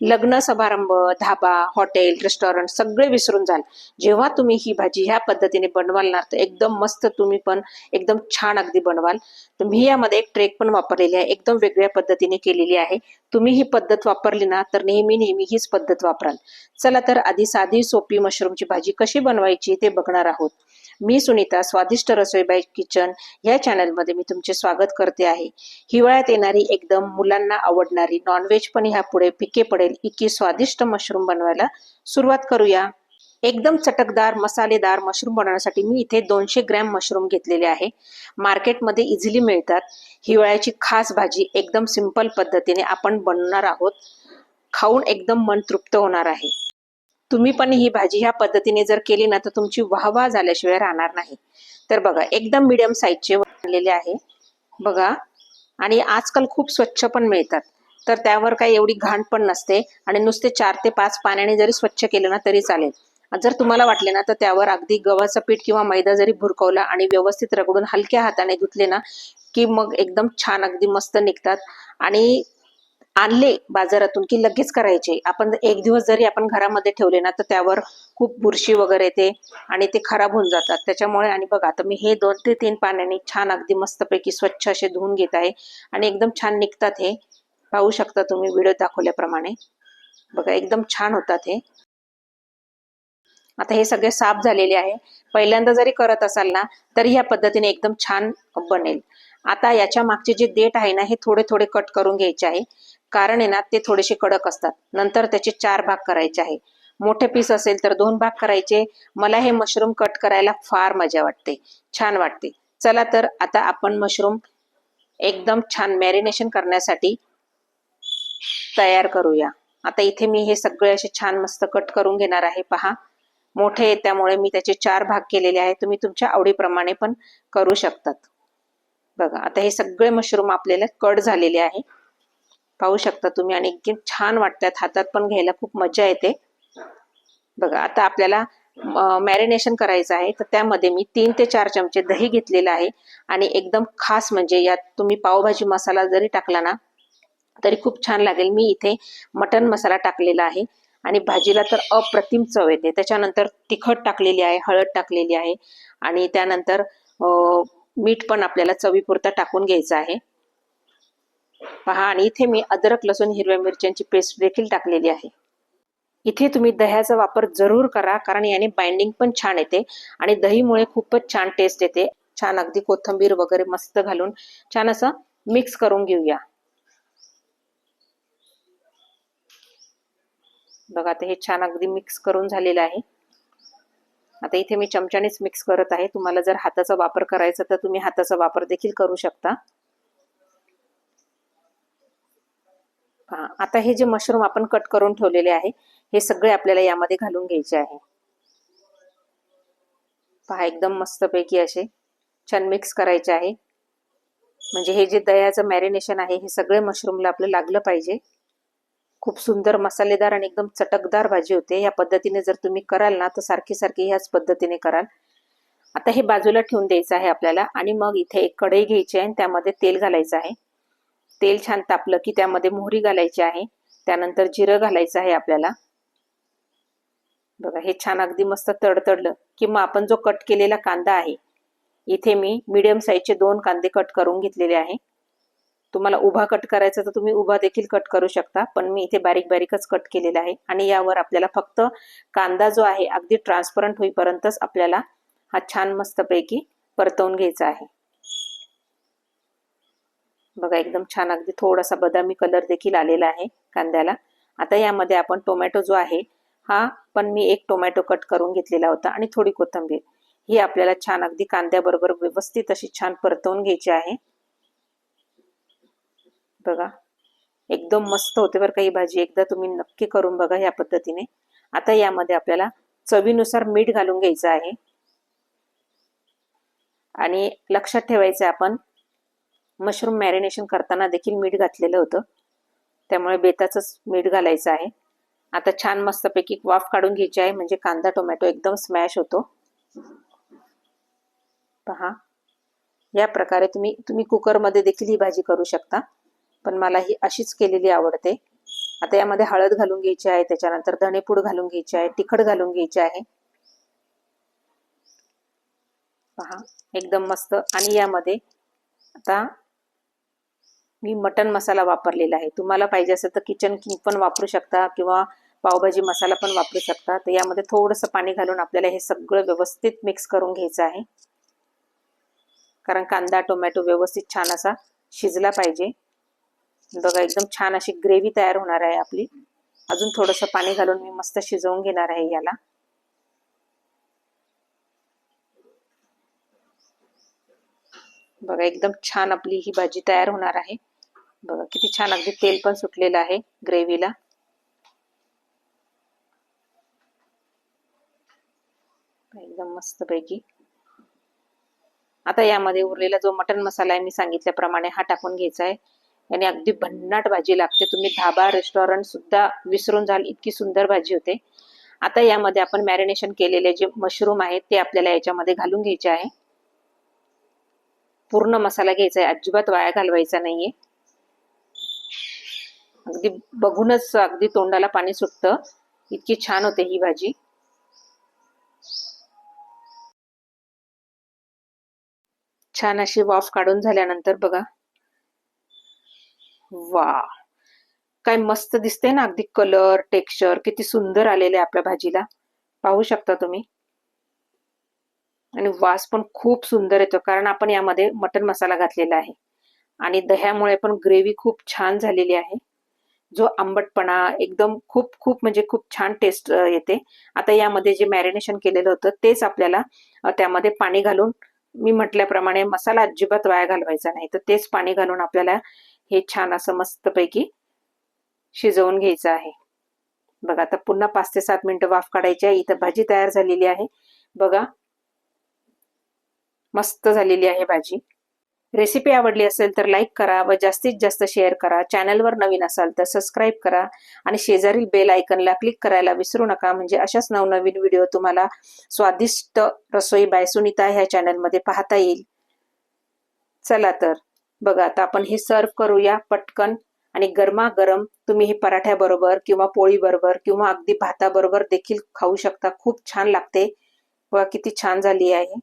लग्न समारंभ, धाबा, hotel, restaurant सगळे विसरून जाल जेव्हा तुम्ही ही भाजी ह्या पद्धतीने बनवाल ना, तर एकदम मस्त तुम्ही पण एकदम छान अगदी बनवाल. तर मी यामध्ये एक ट्रेक पण वापरलेली आहे, एकदम वेगळ्या पद्धतीने केलेली आहे. तुम्ही ही पद्धत वापरली ना तर नेहमी नेहमी हीच पद्धत वापराल. चला तर आधी साधी सोपी मशरूमची भाजी कशी बनवायची ते बघणार आहोत. मी सुनीता, स्वादिष्ट रसोई बाय किचन या चॅनलमध्ये मी तुमचे स्वागत करते आहे. हिवाळ्यात येणारी एकदम मुलांना आवडणारी नॉनव्हेज पण ह्यापुढे पिके पडेल इतकी स्वादिष्ट मशरूम बनवायला सुरुवात करूया. एकदम चटकदार मसालेदार मशरूम बनवण्यासाठी मी इथे 200 ग्रॅम मशरूम घेतलेले आहे. मार्केटमध्ये इझिली मिळतात. हिवाळ्याची खास भाजी एकदम सिंपल पद्धतीने आपण बनवणार आहोत. खाऊन एकदम मन तृप्त होणार आहे. तुम्ही पण ही भाजी ह्या पद्धतीने जर केली ना तर तुमची वाहवा झाल्याशिवाय राहणार नाही. तर बघा एकदम मीडियम साईजचे बनलेले आहे बघा. आणि आजकाल खूप स्वच्छ पण मिळतात, तर त्यावर काही एवढी घाण पण नसते आणि नुसते 4 ते 5 पाण्याने जरी स्वच्छ केलं ना तरी चालेल. जर तुम्हाला वाटले ना तर त्यावर अगदी गव्हाचं पीठ किंवा मैदा जरी भुरकवला आणि व्यवस्थित रगडून हलक्या हाताने धुतले ना की मग एकदम छान अगदी मस्त निघतात. आणि आणले बाजारातून की लगेच करायचे. आपण एक दिवस जरी आपण घरामध्ये ठेवले ना तर त्यावर खूप बुरशी वगैरे येते आणि ते खराब होऊन जातात. त्याच्यामुळे आणि बघा आता मी हे 2 ते 3 पाण्याने छान अगदी मस्तपैकी स्वच्छ असे धुवून घेत आहे आणि एकदम छान निघतात. हे पाहू शकता तुम्ही व्हिडिओ दाखवल्याप्रमाणे. बघा एकदम छान होतात हे. आता हे सगळे साफ झालेले आहे. पहिल्यांदा जरी करत असाल ना तरी ह्या पद्धतीने एकदम छान बनेल. आता याच्या मागचे जे देठ आहे ना हे थोडे थोडे कट करून घ्यायचे आहे, कारण आहे ना ते थोडेसे कडक असतात. नंतर त्याचे 4 भाग करायचे आहे. मोठे पीस असेल तर 2 भाग करायचे. मला हे मशरूम कट करायला फार मजा वाटते, छान वाटते. चला तर आता आपण मशरूम एकदम छान मॅरिनेशन करण्यासाठी तयार करूया. आता इथे मी हे सगळे असे छान मस्त कट करून घेणार आहे. पहा मोठे आहेत त्यामुळे मी त्याचे 4 भाग केलेले आहे. तुम्ही तुमच्या आवडीप्रमाणे पण करू शकतात. बघा आता हे सगळे मशरूम आपल्याला कट झालेले आहे, पाहू शकता तुम्ही. आणि एकदम छान वाटतात, हातात पण घ्यायला खूप मजा येते. बघा आता आपल्याला मॅरिनेशन करायचं आहे, तर त्यामध्ये मी 3 ते 4 चमचे दही घेतलेलं आहे. आणि एकदम खास म्हणजे यात तुम्ही पावभाजी मसाला जरी टाकला ना तरी खूप छान लागेल. मी इथे मटन मसाला टाकलेला आहे आणि भाजीला तर अप्रतिम चव येते. त्याच्यानंतर तिखट टाकलेली आहे, हळद टाकलेली आहे आणि त्यानंतर मीठ पण आपल्याला चवीपुरता टाकून घ्यायचं आहे. पहा आणि इथे मी अद्रक लसूण हिरव्या मिरच्यांची पेस्ट देखील टाकलेली आहे. इथे तुम्ही दह्याचा वापर जरूर करा, कारण याने बाइंडिंग पण छान येते आणि दहीमुळे खूपच छान टेस्ट येते. छान अगदी कोथिंबीर वगैरे मस्त घालून छान असं मिक्स करून घेऊया. बघा आता हे छान अगदी मिक्स करून झालेलं आहे. आता इथे मी चमच्यानेच मिक्स करत आहे. तुम्हाला जर हाताचा वापर करायचा तर तुम्ही हाताचा वापर देखील करू शकता. आता हे जे मशरूम आपण कट करून ठेवलेले आहे हे सगळे आपल्याला यामध्ये घालून घ्यायचे आहे. पहा एकदम मस्तपैकी असे छान मिक्स करायचे आहे. म्हणजे हे जे दह्याचं मॅरिनेशन आहे हे सगळे मशरूमला आपलं लागलं पाहिजे. खूप सुंदर मसालेदार आणि एकदम चटकदार भाजी होते. या पद्धतीने जर तुम्ही कराल ना तर सारखी सारखी ह्याच पद्धतीने कराल. आता हे बाजूला ठेवून द्यायचं आहे आपल्याला. आणि मग इथे एक कढई घ्यायची आहे आणि त्यामध्ये तेल घालायचं आहे. तेल छान तापलं की त्यामध्ये मोहरी घालायची आहे. त्यानंतर जिरं घालायचं आहे आपल्याला. बघा हे छान अगदी मस्त तडतडलं की मग आपण जो कट केलेला कांदा आहे, इथे मी मीडियम साईजचे 2 कांदे कट करून घेतलेले आहे. तुम्हाला उभा कट करायचा तर तुम्ही उभा देखील कट करू शकता, पण मी इथे बारीक बारीकच कट केलेला आहे. आणि यावर आपल्याला फक्त कांदा जो आहे अगदी ट्रान्सपरंट होईपर्यंतच आपल्याला हा छान मस्तपैकी परतवून घ्यायचा आहे. बघा एकदम छान अगदी थोडासा बदामी कलर देखील आलेला आहे कांद्याला. आता यामध्ये आपण टोमॅटो जो आहे हा पण मी एक टोमॅटो कट करून घेतलेला होता आणि थोडी कोथिंबीर ही आपल्याला छान अगदी कांद्याबरोबर व्यवस्थित अशी छान परतवून घ्यायची आहे. बघा एकदम मस्त होते बरं का ही भाजी. एकदा तुम्ही नक्की करून बघा या पद्धतीने. आता यामध्ये आपल्याला चवीनुसार मीठ घालून घ्यायचं आहे. आणि लक्षात ठेवायचं आपण मशरूम मॅरिनेशन करताना देखील मीठ घातलेलं होतं, त्यामुळे बेताचंच मीठ घालायचं आहे. आता छान मस्तपैकी वाफ काढून घ्यायची आहे, म्हणजे कांदा टोमॅटो एकदम स्मॅश होतो. पहा या प्रकारे तुम्ही कुकरमध्ये देखील ही भाजी करू शकता, पण मला ही अशीच केलेली आवडते. आता यामध्ये हळद घालून घ्यायची आहे, त्याच्यानंतर धणेपूड घालून घ्यायची आहे, तिखट घालून घ्यायची आहे. पहा एकदम मस्त. आणि यामध्ये आता मी मटन मसाला वापरलेला आहे. तुम्हाला पाहिजे असेल तर किचन किंग पण वापरू शकता किंवा पावभाजी मसाला पण वापरू शकता. तर यामध्ये थोडंसं पाणी घालून आपल्याला हे सगळं व्यवस्थित मिक्स करून घ्यायचं आहे, कारण कांदा टोमॅटो व्यवस्थित छान असा शिजला पाहिजे. बघा एकदम छान अशी ग्रेव्ही तयार होणार आहे आपली. अजून थोडंसं पाणी घालून मी मस्त शिजवून घेणार आहे याला. बघा एकदम छान आपली ही भाजी तयार होणार आहे. बघा किती छान अगदी तेल पण सुटलेलं आहे ग्रेव्हीला. एकदम मस्त पैकी. आता यामध्ये उरलेला जो मटन मसाला आहे मी सांगितल्याप्रमाणे हा टाकून घ्यायचा आहे. आणि अगदी भन्नाट भाजी लागते. तुम्ही धाबा रेस्टॉरंट सुद्धा विसरून जाल, इतकी सुंदर भाजी होते. आता यामध्ये आपण मॅरिनेशन केलेले जे मशरूम आहेत ते आपल्याला याच्यामध्ये घालून घ्यायचे आहे. पूर्ण मसाला घ्यायचा आहे, अजिबात वाया घालवायचा नाहीये. अगदी बघूनच अगदी तोंडाला पाणी सुटतं, इतकी छान होते ही भाजी. छान अशी वाफ काढून झाल्यानंतर बघा, वा काय मस्त दिसते ना. अगदी कलर टेक्स्चर किती सुंदर आलेले आहे आपल्या भाजीला, पाहू शकता तुम्ही. आणि वास पण खूप सुंदर येतो, कारण आपण यामध्ये मटन मसाला घातलेला आहे आणि दह्यामुळे पण ग्रेव्ही खूप छान झालेली आहे. जो आंबटपणा एकदम खूप खूप म्हणजे खूप छान टेस्ट येते. आता यामध्ये जे मॅरिनेशन केलेलं होतं तेच आपल्याला त्यामध्ये पाणी घालून, मी म्हटल्याप्रमाणे मसाला अजिबात वाया घालवायचा नाही, तर तेच पाणी घालून आपल्याला हे छान असं मस्तपैकी शिजवून घ्यायचं आहे. बघा आता पुन्हा 5 ते 7 मिनिटं वाफ काढायची आहे. इथं भाजी तयार झालेली आहे. बघा मस्त झालेली आहे भाजी. रेसिपी आवडली असेल तर लाईक करा व जास्तीत जास्त शेअर करा. चॅनलवर नवीन असाल तर सबस्क्राईब करा आणि शेजारील बेल आयकनला क्लिक करायला विसरू नका, म्हणजे अशाच नवनवीन व्हिडिओ तुम्हाला स्वादिष्ट रसोई बाय सुनीता ह्या चॅनलमध्ये पाहता येईल. चला तर बघा आता आपण हे सर्व करूया पटकन. आणि गरमागरम तुम्ही हे पराठ्याबरोबर किंवा पोळीबरोबर किंवा अगदी भाताबरोबर देखील खाऊ शकता. खूप छान लागते. बघा किती छान झाली आहे.